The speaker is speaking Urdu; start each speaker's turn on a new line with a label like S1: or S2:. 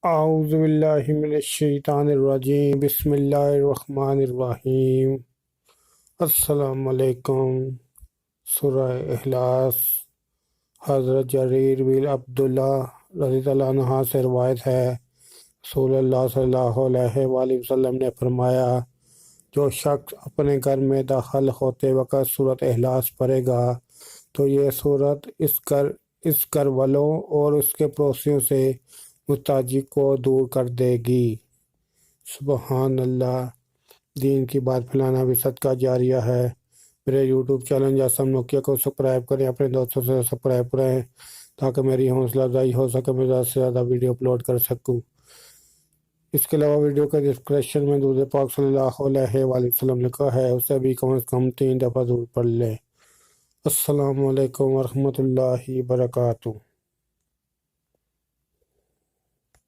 S1: اعوذ باللہ من الشیطان الرجیم، بسم اللہ الرحمن الرحیم۔ السلام علیکم۔ سورہ اخلاص۔ حضرت جریر بن عبداللہ رضی اللہ عنہ سے روایت ہے، رسول اللہ صلی اللہ علیہ وآلہ وسلم نے فرمایا، جو شخص اپنے گھر میں داخل ہوتے وقت سورۃ اخلاص پڑھے گا تو یہ سورت اس گھر والوں اور اس کے پڑوسیوں سے محتاجی کو دور کر دے گی۔ سبحان اللہ۔ دین کی بات پھیلانا بھی صدقہ جاریہ ہے۔ میرے یوٹیوب چینل جاسم نوکیا کو سبسکرائب کریں، اپنے دوستوں سے سبسکرائب کریں تاکہ میری حوصلہ افزائی ہو سکے، میں زیادہ سے زیادہ ویڈیو اپلوڈ کر سکوں۔ اس کے علاوہ ویڈیو کے ڈسکرپشن میں درود پاک صلی اللہ علیہ وآلہ وسلم لکھا ہے، اسے بھی کم از کم 3 دفعہ ضرور پڑھ لیں۔ السلام علیکم ورحمۃ اللہ وبرکاتہ۔